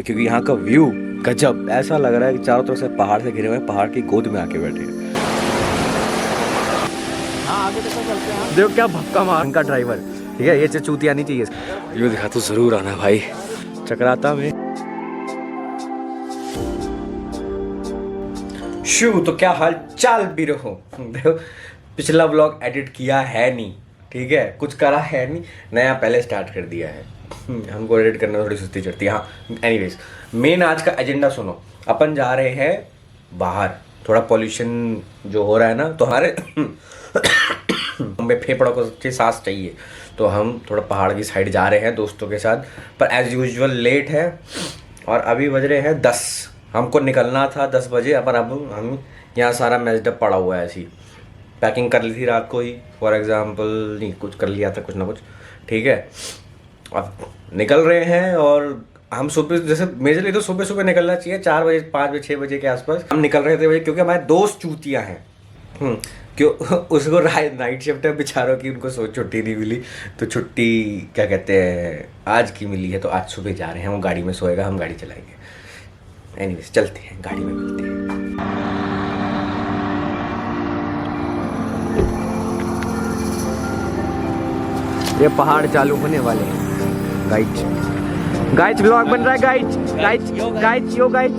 क्योंकि यहाँ का व्यू गजब, ऐसा लग रहा है कि चारों तरफ से पहाड़ से घिरे हुए हैं, पहाड़ की गोद में आके बैठे हैं। देखो क्या भक्का मार इनका ड्राइवर, ठीक है, ये चूतिया नहीं चाहिए। ये दिखा तो जरूर आना भाई चक्राता में। शू तो क्या हाल चाल भी रहो। देखो पिछला व्लॉग एडिट किया है नहीं, ठीक है, कुछ करा है नहीं, नया पहले स्टार्ट कर दिया है। हमको एडिट करने में थोड़ी सुस्ती चढ़ती है। हाँ एनीवेज, मेन आज का एजेंडा सुनो। अपन जा रहे हैं बाहर, थोड़ा पॉल्यूशन जो हो रहा है ना, तो हमारे हमें फेफड़ों को अच्छी सांस चाहिए, तो हम थोड़ा पहाड़ की साइड जा रहे हैं दोस्तों के साथ। पर एज यूजुअल लेट है और अभी बज रहे हैं 10। हमको निकलना था 10 बजे, पर अब हम यहाँ सारा मैचडअप पड़ा हुआ है। ऐसी पैकिंग कर ली थी रात को ही, फॉर एग्जांपल, नहीं कुछ कर लिया था, कुछ ना कुछ, ठीक है। अब निकल रहे हैं और हम सुबह, जैसे मेरे लिए तो सुबह सुबह निकलना चाहिए, 4 बजे 5 बजे 6 बजे के आसपास हम निकल रहे थे, क्योंकि हमारे दोस्त चूतिया हैं। क्यों उसको नाइट शिफ्ट है बेचारों की, उनको छुट्टी नहीं मिली, तो छुट्टी क्या कहते हैं आज की मिली है, तो आज सुबह जा रहे हैं। वो गाड़ी में सोएगा, हम गाड़ी चलाएंगे। एनीवेज चलते हैं, गाड़ी में मिलते हैं। ये पहाड़ चालू होने वाले हैं। गाइज व्लॉग बन रहा है। Guys yo guys.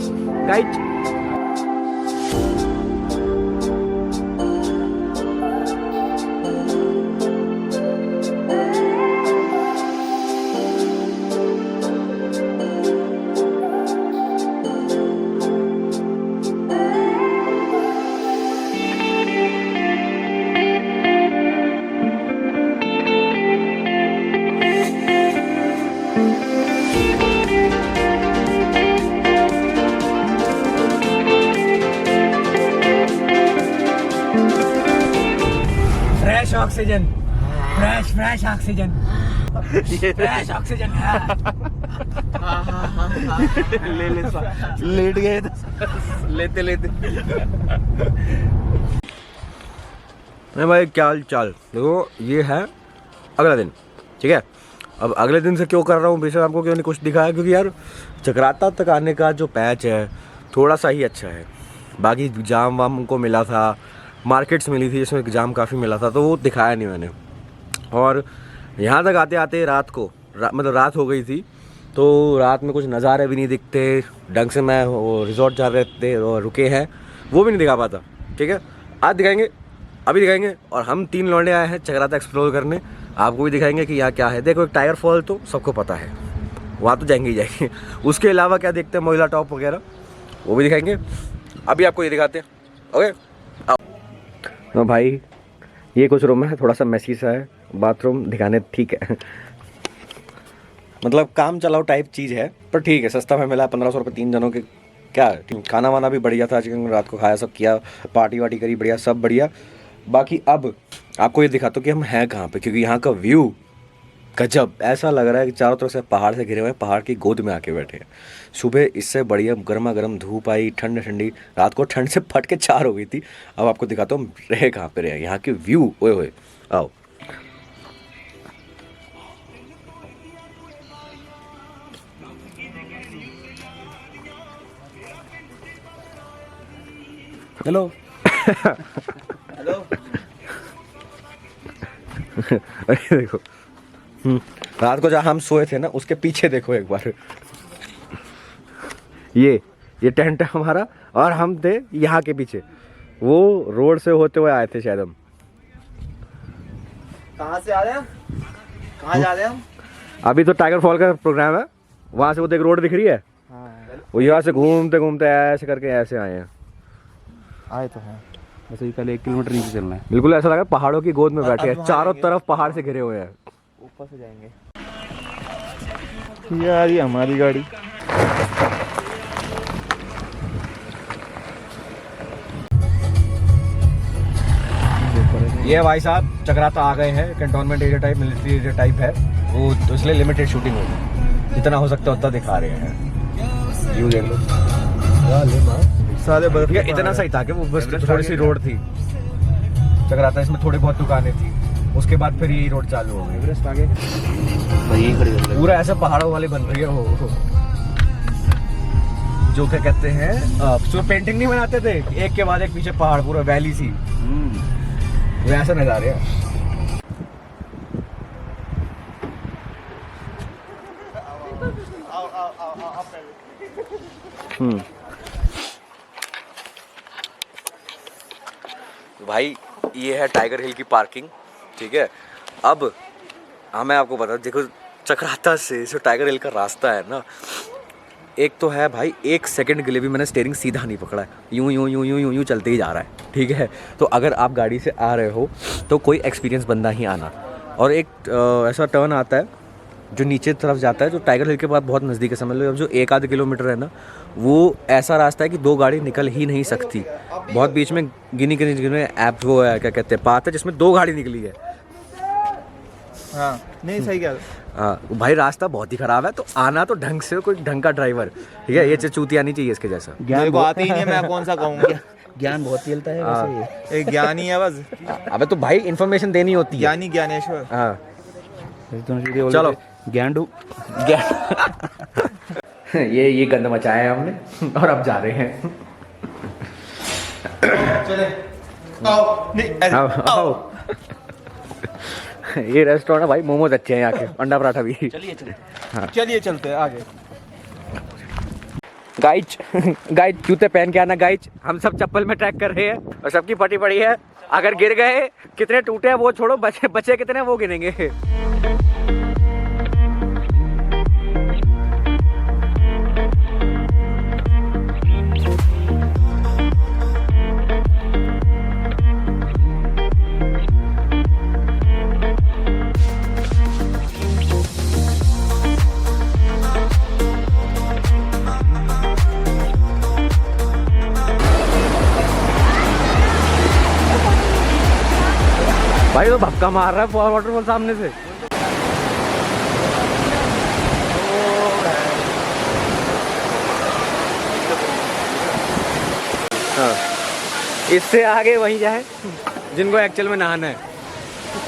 Oxygen, fresh oxygen, fresh oxygen है। लेट गए लेते नहीं भाई, क्या हाल चाल। देखो ये है अगला दिन, ठीक है। अब अगले दिन से क्यों कर रहा हूँ, बेशक आपको क्यों नहीं कुछ दिखाया, क्योंकि यार चक्राता तक आने का जो पैच है थोड़ा सा ही अच्छा है। बाकी जाम वाम हमको मिला था, मार्केट्स मिली थी जिसमें एग्ज़ाम काफ़ी मिला था, तो वो दिखाया नहीं मैंने। और यहाँ तक आते आते रात को मतलब रात हो गई थी, तो रात में कुछ नज़ारे भी नहीं दिखते ढंग से। मैं वो रिजॉर्ट जा रहे थे और रुके हैं, वो भी नहीं दिखा पाता, ठीक है। आज दिखाएंगे, अभी दिखाएंगे। और हम 3 लौंडे आए हैं चक्राता एक्सप्लोर करने, आपको भी दिखाएंगे कि यहाँ क्या है। देखो एक टाइगर फॉल तो सबको पता है, वहाँ तो जाएंगे ही जाएंगे। उसके अलावा क्या देखते हैं, मोइला टॉप वगैरह, वो भी दिखाएंगे। अभी आपको ये दिखाते हैं, ओके। तो भाई ये कुछ रूम है, थोड़ा सा मैसी सा है, बाथरूम दिखाने ठीक है। मतलब काम चलाओ टाइप चीज़ है, पर ठीक है, सस्ता में मिला। 1500 रुपये 3 जनों के। क्या खाना वाना भी बढ़िया था, चिकन रात को खाया, सब किया, पार्टी वार्टी करी, बढ़िया, सब बढ़िया। बाकी अब आपको ये दिखाता हूँ कि हम हैं कहाँ पे, क्योंकि यहाँ का व्यू गजब, ऐसा लग रहा है कि चारों तरफ से पहाड़ से घिरे हुए हैं, पहाड़ की गोद में आके बैठे हैं। सुबह इससे बढ़िया गर्मा गर्म धूप आई, ठंड ठंडी, रात को ठंड से फट के 4 हो गई थी। अब आपको दिखाता हूँ रहे कहाँ पे रहे, यहाँ के व्यू। ओए होए, आओ। Hello hello. अरे देखो, रात को जहाँ हम सोए थे ना, उसके पीछे देखो एक बार। ये टेंट है हमारा, और हम थे यहाँ के पीछे। वो रोड से होते हुए आए थे शायद हम। कहाँ से आ रहे हैं, कहाँ जा रहे हैं हम? अभी तो टाइगर फॉल का प्रोग्राम है, वहाँ से वो देख रोड दिख रही है। हाँ। वो यहाँ से घूमते घूमते ऐसे करके ऐसे आए हैं। आए तो हैं, वैसे ही पहले 1 किलोमीटर नीचे चलना है। बिल्कुल ऐसा लगा पहाड़ों की गोद में बैठे हैं, चारों तरफ पहाड़ से घिरे हुए हैं। ऊपर से जाएंगे यार, ये हमारी गाड़ी। ये भाई साहब चक्राता आ गए हैं, cantonment area type, military area type है वो, तो इसलिए लिमिटेड शूटिंग होगी, जितना हो सकता है उतना दिखा रहे हैं। व्यू देख लो, सारे बर्फ। इतना सही था कि वो बस थोड़ी सी रोड थी चक्राता, इसमें थोड़ी बहुत दुकानें थी, उसके बाद फिर यही रोड चालू हो गई। आगे पूरा ऐसा पहाड़ों वाले बन रही है वो। जो क्या कहते हैं जो पेंटिंग नहीं बनाते थे, एक के बाद एक पीछे पहाड़, पूरा वैली सी, वैसा नज़ारे हैं। भाई ये है टाइगर हिल की पार्किंग, ठीक है। अब मैं आपको बता, देखो चक्राता से जो टाइगर हिल का रास्ता है ना, एक तो है भाई, 1 सेकंड के लिए भी मैंने स्टीयरिंग सीधा नहीं पकड़ा है, यूं चलते ही जा रहा है, ठीक है। तो अगर आप गाड़ी से आ रहे हो तो कोई एक्सपीरियंस बंदा ही आना। और एक ऐसा टर्न आता है जो नीचे तरफ जाता है, जो टाइगर हिल के बाद बहुत नज़दीक है, समझ लो। अब जो 1-आध किलोमीटर है ना, वो ऐसा रास्ता है कि 2 गाड़ी निकल ही नहीं सकती। बहुत बीच में गिनी ऐप वो है, क्या कहते हैं, पाथ है जिसमें 2 गाड़ी निकली है। हाँ नहीं सही क्या। हाँ भाई रास्ता बहुत ही ख़राब है, तो आना तो ढंग से, कोई ढंग का ड्राइवर, ठीक है। ये चूतिया नहीं चाहिए इसके जैसा। मेरे को आती ही नहीं है, मैं कौन सा कहूँगा। ज्ञान बहुत चलता है वैसे। एक ज्ञान ही है बस। अबे तो भाई इन्फॉर्मेशन देनी होती है। ज्ञानी ज्ञानेश्वर। हाँ चलो ज्ञान ये गंद मचाया है हमने और अब जा रहे हैं। चले आओ नहीं ऐसे, आओ। ये रेस्टोरेंट है भाई, मोमोज अच्छे हैं यहाँ के, अंडा पराठा भी। चलिए चलते हैं आगे। गाइज जूते पहन के आना गाइज। हम सब चप्पल में ट्रैक कर रहे हैं और सबकी फटी पड़ी है। अगर गिर गए, कितने टूटे हैं वो छोड़ो, बचे कितने हैं वो गिनेंगे। भाई तो भक्का मार रहा है वाटरफॉल सामने से। हाँ, इससे आगे वहीं जाए जिनको एक्चुअल में नहाना है।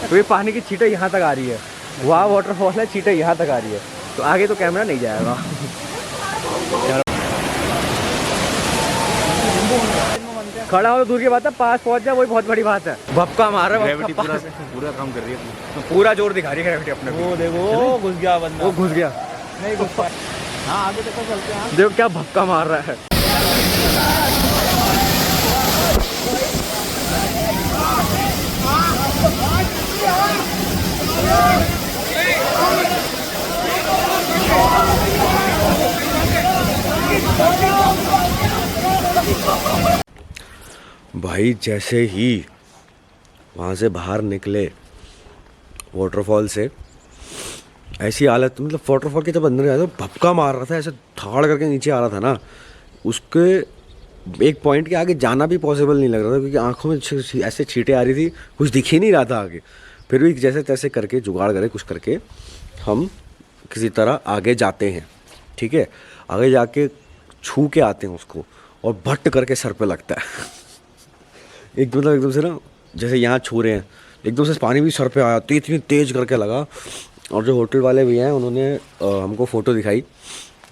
तो ये पानी की छींटे यहाँ तक आ रही है, वहाँ वाटरफॉल है, छींटे यहाँ तक आ रही है, तो आगे तो कैमरा नहीं जाएगा। खड़ा हो तो दूर की बात है, पास पहुंच जाए वही बहुत बड़ी बात है। भपका मार रहा है, पूरा काम कर रही है, पूरा जोर दिखा रही है ग्रेविटी अपने। वो देखो घुस गया बंदा। वो घुस गया। नहीं घुस पाया। हाँ आगे तक चलते हैं। देखो क्या भपका मार रहा है। भाई जैसे ही वहाँ से बाहर निकले वाटरफॉल से, ऐसी हालत, मतलब वाटरफॉल के जब अंदर गया तो भपका मार रहा था, ऐसे धाड़ करके नीचे आ रहा था ना, उसके एक पॉइंट के आगे जाना भी पॉसिबल नहीं लग रहा था, क्योंकि आंखों में ऐसे छींटे आ रही थी, कुछ दिख ही नहीं रहा था आगे। फिर भी जैसे तैसे करके जुगाड़ करे कुछ करके हम किसी तरह आगे जाते हैं, ठीक है। आगे जाके छू के आते हैं उसको और भट्ट करके सर पे लगता है। एकदम से ना, जैसे यहाँ छू रहे हैं, एकदम से पानी भी सर पे आया, तो इतनी तेज करके लगा। और जो होटल वाले भी हैं उन्होंने हमको फ़ोटो दिखाई,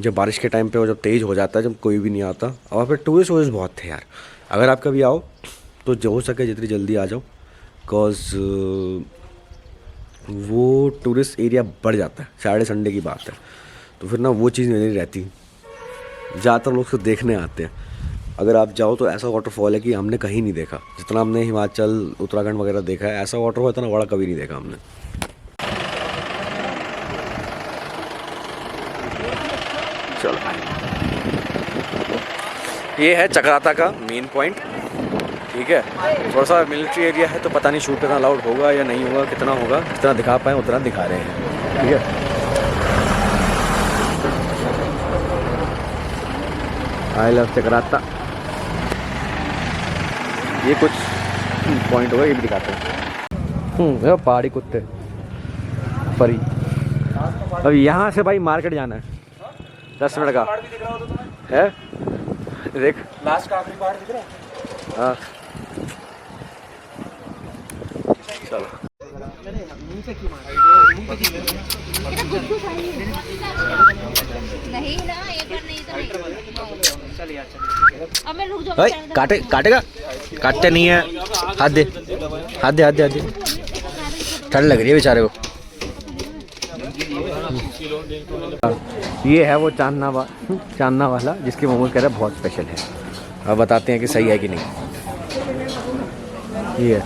जब बारिश के टाइम पे वो जब तेज़ हो जाता है, जब कोई भी नहीं आता। और वहाँ पे टूरिस्ट वूरिस्ट बहुत थे यार। अगर आप कभी आओ तो जो हो सके जितनी जल्दी आ जाओ, बिकॉज वो टूरिस्ट एरिया बढ़ जाता है, सैटरडे संडे की बात है, तो फिर ना वो चीज़ नहीं रहती, ज़्यादातर लोग उसको देखने आते हैं। अगर आप जाओ तो ऐसा वाटरफॉल है कि हमने कहीं नहीं देखा, जितना हमने हिमाचल उत्तराखंड वगैरह देखा है, ऐसा वाटरफॉल इतना बड़ा कभी नहीं देखा हमने। चलो, ये है चक्राता का मेन पॉइंट, ठीक है। थोड़ा सा मिलिट्री एरिया है, तो पता नहीं शूट करना अलाउड होगा या नहीं होगा, कितना होगा, जितना दिखा पाएँ उतना दिखा रहे हैं, ठीक है। I love Chakrata. ये कुछ पॉइंट होगा, ये भी दिखाते हैं। पहाड़ी कुत्ते परी। अब यहाँ से भाई मार्केट जाना है, 10 मिनट का है। देख लास्ट का आखिरी पहाड़ दिख रहा है। हाँ चलो। नहीं ना, एक बार नहीं तो नहीं। अब मैं रुक भाई जाऊंगा। काटेगा काटते नहीं है। हाथ दे हाथ दे हाथ दे हाथ दे। ठंड लग रही है बेचारे को। ये है वो चांदना वाला जिसके मोमोज कह रहे हैं बहुत स्पेशल है। अब बताते हैं कि सही है कि नहीं। ये है,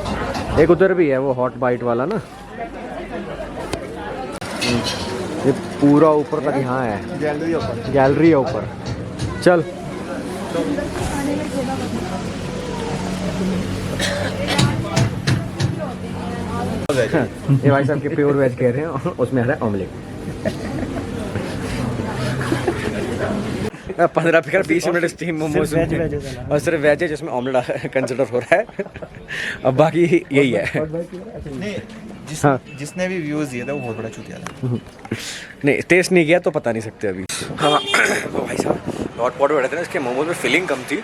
एक उधर भी है वो हॉट बाइट वाला ना। ये पूरा ऊपर तक यहाँ है, गैलरी है ऊपर। चल ये भाई साहब के प्योर वेज कह रहे हैं, उसमें आ रहा है ऑमलेट। 15 फिकर 20 मिनट स्टीम मोमोज और सिर्फ वेज है जिसमें ऑमलेट कंसिडर हो रहा है। अब बाकी यही है। हाँ। जिसने भी व्यूज दिए थे वो बहुत बड़ा चूतिया था। नहीं टेस्ट नहीं किया तो पता नहीं सकते अभी। हाँ तो भाई साहब हॉट पॉट में बैठे थे ना, इसके मोमोज में फिलिंग कम थी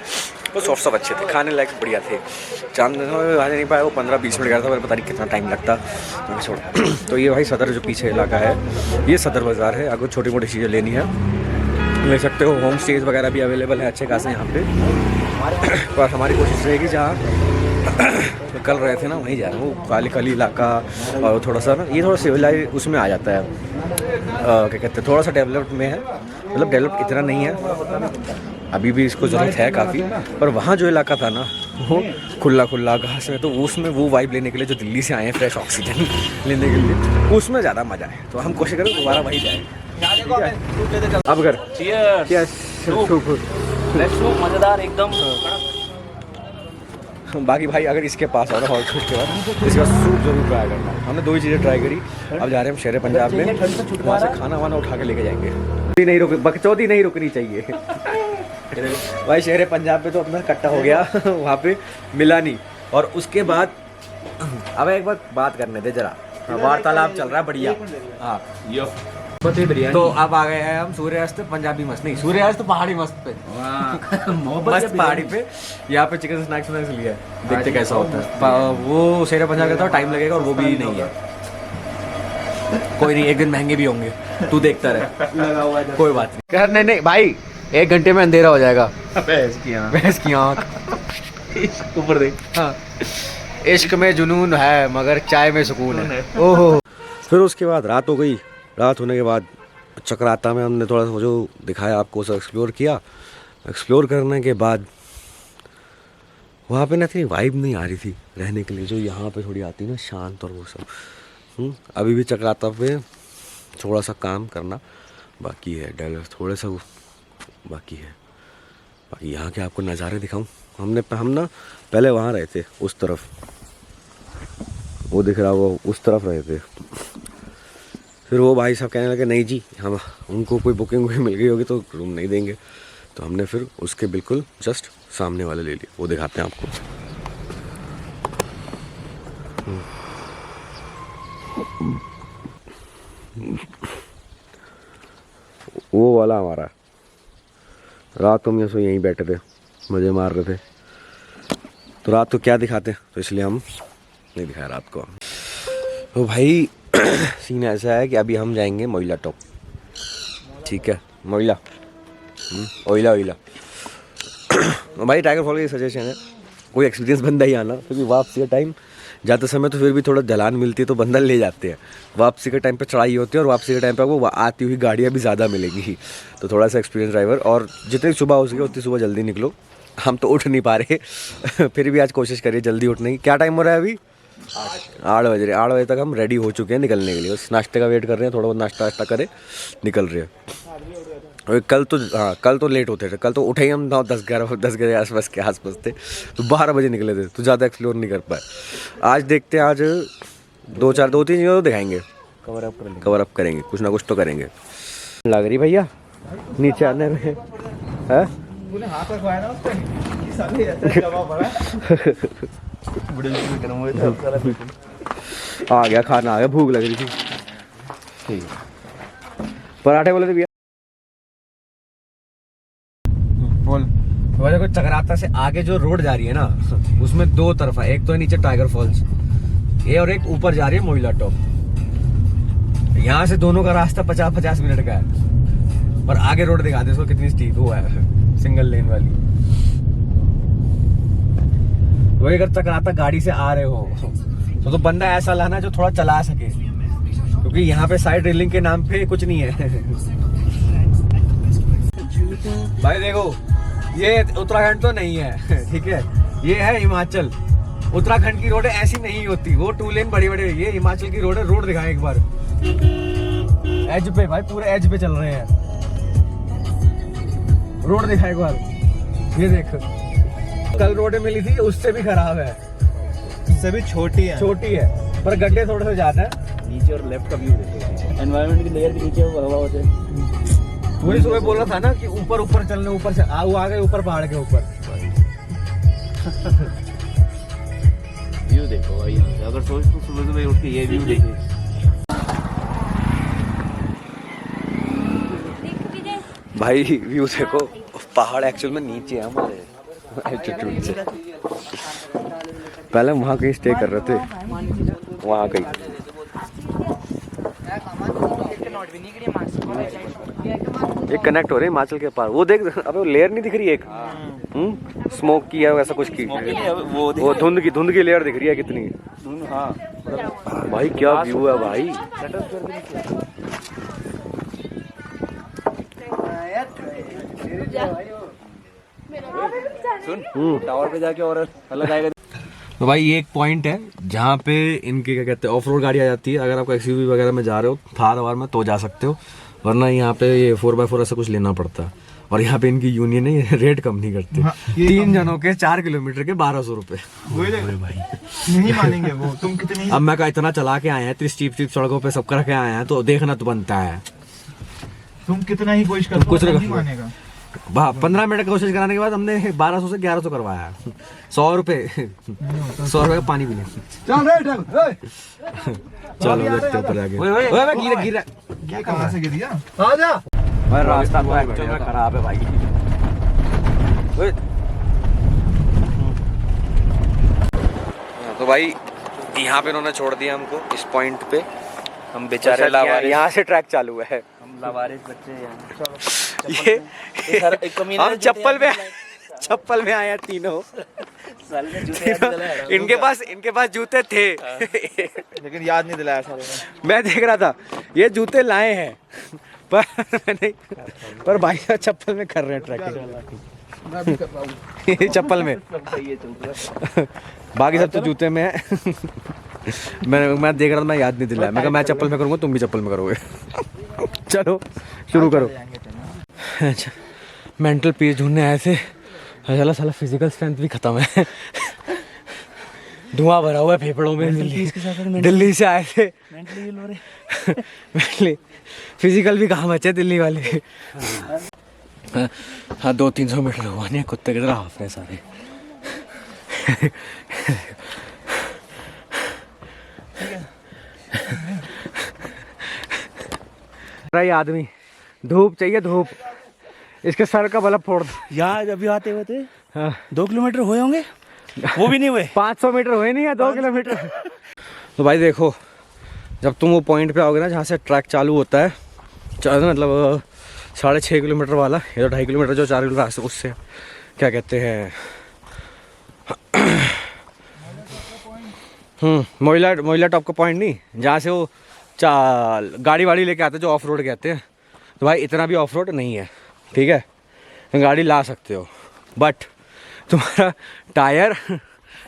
तो सॉफ्ट सब अच्छे थे, खाने लायक बढ़िया थे। चांद आ नहीं पाया वो 15-20 मिनट गया था, मेरे पता नहीं कितना टाइम लगता तो छोड़ा। तो ये भाई सदर जो पीछे इलाका है ये सदर बाज़ार है। अगर छोटी मोटी चीज़ें लेनी है ले सकते हो। होम स्टेज वगैरह भी अवेलेबल है अच्छे खासे यहाँ पे। पर हमारी कोशिश रहेगी जहाँ कल रहे थे ना वहीं जा रहे हैं। वो काली इलाका और थोड़ा सा ना ये थोड़ा सिविलाइज उसमें आ जाता है। क्या कहते हैं थोड़ा सा डेवलप्ड में है, मतलब डेवलप इतना नहीं है अभी भी, इसको ज़रूरत है काफ़ी। पर वहाँ जो इलाका था ना वो खुला घास में, तो उसमें वो वाइब लेने के लिए जो दिल्ली से आए हैं फ्रेश ऑक्सीजन लेने के लिए, उसमें ज़्यादा मज़ा है। तो हम कोशिश करें दोबारा वहीं जाएँ। अब अगर मजेदार एकदम। बाकी भाई अगर इसके पास और हॉल के बाद इसका सूप जरूर ट्राई करना। हमने 2 ही चीज़ें ट्राई करी। अब जा रहे हैं हम शेर पंजाब में, वहाँ से खाना वाना उठा के लेके जाएंगे। बकचौदी नहीं रुकनी चाहिए भाई। शेर पंजाब में तो अपना कट्टा हो गया वहाँ पे मिला नहीं। और उसके बाद अब एक बात करने दे जरा, वार्तालाप चल रहा है बढ़िया। हाँ तो अब आ गए हैं हम सूर्यास्त पंजाबी मस्त, नहीं सूर्यास्त पहाड़ी मस्त पे, मस्त पहाड़ी पे। यहाँ पे चिकन स्नैक्स लिया है, देखते कैसा होता है। वो शेर पंजाब का तो टाइम लगेगा और वो भी नहीं है। कोई नहीं, एक दिन महंगे भी होंगे, तू देखता रहे। कोई बात नहीं। नहीं भाई 1 घंटे में अंधेरा हो जाएगा। भैंस की आँख ऊपर देख। हाँ इश्क में जुनून है मगर चाय में सुकून है। ओहो। फिर उसके बाद रात हो गई। रात होने के बाद चक्राता में हमने थोड़ा सा जो दिखाया आपको सब एक्सप्लोर किया। एक्सप्लोर करने के बाद वहाँ पे ना इतनी वाइब नहीं आ रही थी रहने के लिए जो यहाँ पे थोड़ी आती है ना, शांत और वो सब। अभी भी चक्राता पे थोड़ा सा काम करना बाकी है, डेवलप थोड़ा सा बाकी है। बाकी यहाँ के आपको नज़ारे दिखाऊं। हम ना पहले वहाँ रहे थे उस तरफ, वो दिख रहा वो उस तरफ रहे थे। फिर वो भाई साहब कहने लगे नहीं जी हम उनको कोई बुकिंग मिल गई होगी तो रूम नहीं देंगे। तो हमने फिर उसके बिल्कुल जस्ट सामने वाले ले लिए, वो दिखाते हैं आपको। वो वाला हमारा रात को हम सो यहीं बैठे थे, मज़े मार रहे थे। तो रात को क्या दिखाते, तो इसलिए हम नहीं दिखाया रात को। तो भाई सीन ऐसा है कि अभी हम जाएंगे मोइला टॉप। ठीक है मोइला ओइला तो भाई टाइगर फॉल का सजेशन है, कोई एक्सपीरियंस बंदा ही आना, क्योंकि वापसी का टाइम जाते समय तो फिर भी थोड़ा ढलान मिलती है तो बंदा ले जाते हैं। वापसी के टाइम पे चढ़ाई होती है और वापसी के टाइम पे वो आती हुई गाड़ियाँ भी ज़्यादा मिलेंगी। तो थोड़ा सा एक्सपीरियंस ड्राइवर, और जितनी सुबह हो सके उतनी सुबह जल्दी निकलो। हम तो उठ नहीं पा रहे फिर भी आज कोशिश करिए जल्दी उठने की। क्या टाइम हो रहा है अभी? 8 बज रहे। 8 बजे तक हम रेडी हो चुके हैं निकलने के लिए, बस नाश्ते का वेट कर रहे हैं, थोड़ा बहुत नाश्ता वाश्ता करे निकल रहे हैं। और कल तो लेट होते थे, कल तो उठे ही हम 10-11 के आसपास थे, तो 12 बजे निकले थे, तो ज़्यादा एक्सप्लोर नहीं कर पाए। आज देखते हैं, आज 2-3 चीज़ें तो दिखाएंगे, कवर अप करेंगे, कुछ ना कुछ तो करेंगे। लग रही भैया नीचे आने में है आ गया खाना, आ गया, भूख लग रही थी। ठीक पराठे बोले थे भैया। बोल देखो चक्राता से आगे जो रोड जा रही है ना उसमें 2 तरफ है, एक तो है नीचे टाइगर फॉल्स ये, और एक ऊपर जा रही है मोइला टॉप। यहाँ से दोनों का रास्ता 50-50 मिनट का है, और आगे रोड दिखाते इसको कितनी स्टीप वो है, सिंगल लेन वाली। वही अगर चक्राता गाड़ी से आ रहे हो तो बंदा ऐसा लाना जो थोड़ा चला सके, क्योंकि यहाँ पे साइड रेलिंग के नाम पे कुछ नहीं है। भाई देखो, ये उत्तराखंड तो नहीं है, ठीक है, ये है हिमाचल। उत्तराखंड की रोडें ऐसी नहीं होती, वो 2 लेन बड़ी बड़ी। ये हिमाचल की रोड है। रोड दिखाएं एक बार, एज पे भाई, पूरे एज पे चल रहे हैं। रोड दिखा एक बार, ये देख, कल रोड मिली थी उससे भी खराब है, उससे भी छोटी है, पर गड्ढे थोड़े से ज्यादा है। नीचे और लेफ्ट का व्यू देखो, एनवायरनमेंट की लेयर के नीचे हवा होते हैं। वही सुबह बोला था ना कि ऊपर ऊपर चलने, ऊपर से वो आ गए ऊपर पहाड़ के ऊपर। व्यू देखो भाई, यहाँ से अगर सोच तो सुबह उठ के ये व्यू देखिए। भाई व्यू देखो, पहाड़ एक्चुअल में नीचे है हमारे एल्टीट्यूड से। पहले वहाँ कहीं स्टे कर रहे थे, वहाँ कहीं। ये कनेक्ट हो रहे हिमाचल के पार। वो देख, अबे वो लेयर नहीं दिख रही एक, स्मोक की है वैसा कुछ की, वो धुंध की लेयर दिख रही है कितनी। हाँ भाई क्या व्यू है भाई। टावर पे जाके और अलग आएगा। तो भाई ये एक पॉइंट है जहाँ पे इनके क्या कहते हैं ऑफ रोड गाड़ी आ जाती है। अगर आपको एक्सयूवी वगैरह में जा रहे हो, थार वार में, तो जा सकते हो, वरना यहाँ पे ये 4x4 ऐसा कुछ लेना पड़ता है। और यहाँ पे इनकी यूनियन है, ये रेट कम नहीं करती। 3 जनों के 4 किलोमीटर के 1200 रुपए। भाई नहीं मानेंगे वो, तुम कितने। अब मैं इतना चला के आए हैं, इतनी स्टीप सड़कों पे सब करके आए हैं, तो देखना तो बनता है। तुम कितना ही कोशिश करो, कुछ नहीं मानेगा। 15 मिनट कोशिश कराने के बाद हमने 1200 से 1100 करवाया। 100 रुपए का पानी पीने। चलो देखते ऊपर जाके। गिरा ये कहाँ से गिर गया? आ जा भाई, रास्ता तो एक्चुअल में खराब है भाई। तो भाई यहाँ पे इन्होंने छोड़ दिया हमको इस पॉइंट पे। हम बेचारे लावारिस, यहाँ से ट्रैक चालू है। हम लावारिस बच्चे हैं। ये हम चप्पल में आया तीनों। इनके पास जूते थे, लेकिन याद नहीं दिलाया सारे ने। मैं देख रहा था ये जूते लाए हैं, पर भाई साहब चप्पल में कर रहे हैं ट्रैकिंग। चप्पल में, बाकी सब तो जूते में है। मैं देख रहा था, मैं याद नहीं दिलाया। मैं कहा मैं चप्पल में करूँगा, तुम भी चप्पल में करोगे। चलो शुरू करो। अच्छा, मेंटल पीस ढूंढने आए थे, साला फिजिकल स्ट्रेंथ भी खत्म है। धुआं भरा हुआ है फेफड़ों में। दिल्ली से आए थे, मेंटली फिजिकल भी कहाँ बचे दिल्ली वाले। हाँ 200-300 मीटर हुआ नहीं, कुत्ते की तरह हाफ रहे सारे। ये आदमी धूप चाहिए, धूप। इसके सर का बल्ब फोड़ दो। यहाँ जब भी आते हुए थे, हाँ। 2 किलोमीटर हुए होंगे, वो भी नहीं हुए। 500 मीटर हुए नहीं है, 2 किलोमीटर। तो भाई देखो, जब तुम वो पॉइंट पे आओगे ना जहाँ से ट्रैक चालू होता है, मतलब 6.5 किलोमीटर वाला, या तो 2.5 किलोमीटर जो 4 किलोमीटर उससे क्या कहते हैं, मोइला टॉप का पॉइंट नहीं, जहाँ से वो गाड़ी वाड़ी लेके आते हैं, जो ऑफ रोड कहते हैं। तो भाई इतना भी ऑफ रोड नहीं है, ठीक है, गाड़ी ला सकते हो, बट तुम्हारा टायर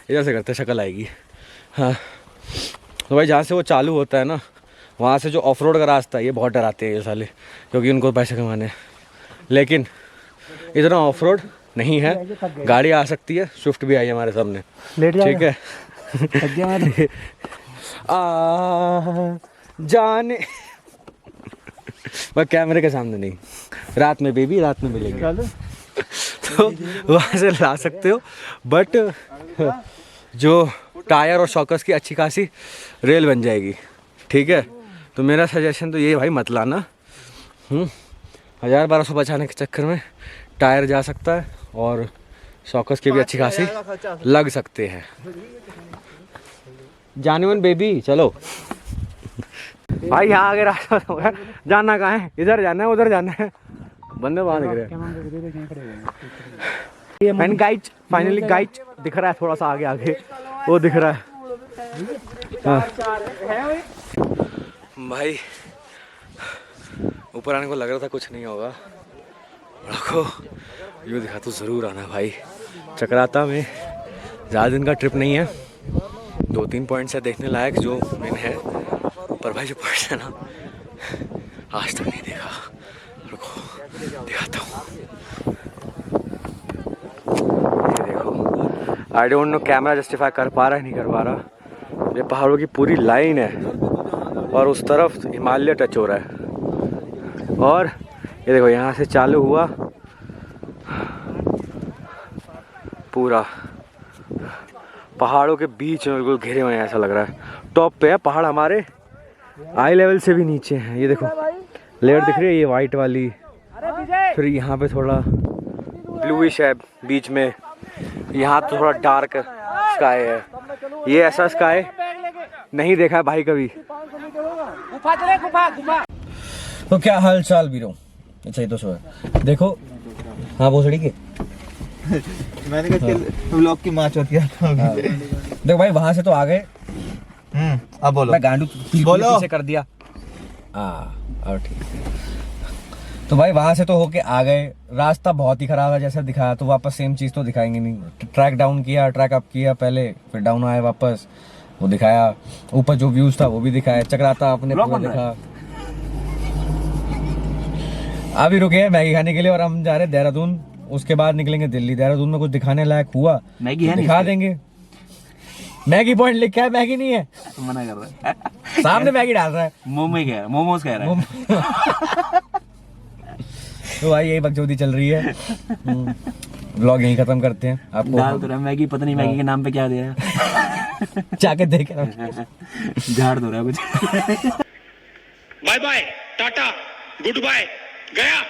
इधर से करते शक्ल आएगी। हाँ, तो भाई जहाँ से वो चालू होता है ना, वहाँ से जो ऑफ रोड का रास्ता है, ये बहुत डराते हैं ये साले, क्योंकि उनको पैसे कमाने हैं। लेकिन इतना ऑफ रोड नहीं है, गाड़ी आ सकती है, स्विफ्ट भी आई है हमारे सामने, ठीक है। जाने मैं कैमरे के सामने नहीं, रात में बेबी, रात में मिलेंगे। तो वहाँ से ला सकते हो, बट जो टायर और शॉकर्स की अच्छी खासी रेल बन जाएगी, ठीक है। तो मेरा सजेशन तो ये भाई, मत लाना। 1000-1200 बचाने के चक्कर में टायर जा सकता है, और शॉकर्स की भी अच्छी खासी लग सकते हैं। जानुअन बेबी, चलो भाई यहाँ आगे रास्ता होगा, जाना कहाँ है, इधर जाना है, उधर जाना है, बंदे वहां दिख रहे हैं। एंड गाइड फाइनली गाइड दिख रहा है थोड़ा सा आगे आगे, वो दिख रहा है। हाँ। भाई ऊपर आने को लग रहा था कुछ नहीं होगा, रखो व्यू दिखा तो ज़रूर आना भाई। चक्राता में ज़्यादा दिन का ट्रिप नहीं है, 2-3 पॉइंट्स है देखने लायक जो मेन है, पर भाई जो पॉइंट्स है ना आज तक नहीं देखा। रुको दिखाता हूँ, ये देखो। I don't know camera justify कर पा रहा है नहीं कर पा रहा। ये पहाड़ों की पूरी लाइन है और उस तरफ हिमालय टच हो रहा है, और ये देखो यहाँ से चालू हुआ पूरा पहाड़ों के बीच में बिल्कुल घिरे हुए हैं, ऐसा लग रहा है। टॉप पे है पहाड़, हमारे आई लेवल से भी नीचे हैं। ये देखो लेयर दिख रही है, ये वाइट वाली, फिर यहाँ पे थोड़ा ब्लूइश है बीच में, यहाँ तो थोड़ा डार्क स्काई है। ये ऐसा स्काई नहीं देखा है भाई कभी। तो क्या हाल चाल बीरो? अच्छा ये तो सो है, देखो। हाँ भोसड़ी के मैंने कहा व्लॉग की माँ चौथ किया था। देखो भाई वहां से तो आ गए। अब बोलो। मैं गांडू बोलो। पीछे कर दिया। और ठीक। तो भाई वहां से तो होके आ गए, रास्ता बहुत ही खराब है जैसा दिखाया, तो वापस सेम चीज तो दिखाएंगे नहीं। ट्रैक डाउन किया, ट्रैक अप किया पहले, फिर डाउन आए वापस, वो दिखाया। ऊपर जो व्यूज था वो भी दिखाया, चक्राता अपने पूरा दिखा। अभी रुके हैं मैगी खाने के लिए और हम जा रहे हैं देहरादून, उसके बाद निकलेंगे दिल्ली। देहरादून में कुछ दिखाने लायक हुआ मैगी है, दिखा देंगे। मैगी पॉइंट लिखा है, मैगी नहीं है, मना कर रहा है। सामने मैगी डाल रहा है, मोमोज कह रहा है। तो भाई यही बकचोदी चल रही है। व्लॉग यहीं खत्म करते हैं। आपको डाल तो रहा है मैगी, पता नहीं मैगी के नाम पे क्या दिया है। जाके देख झाड़ दो रहा है कुछ। बाय बाय टाटा गुड बाय गया।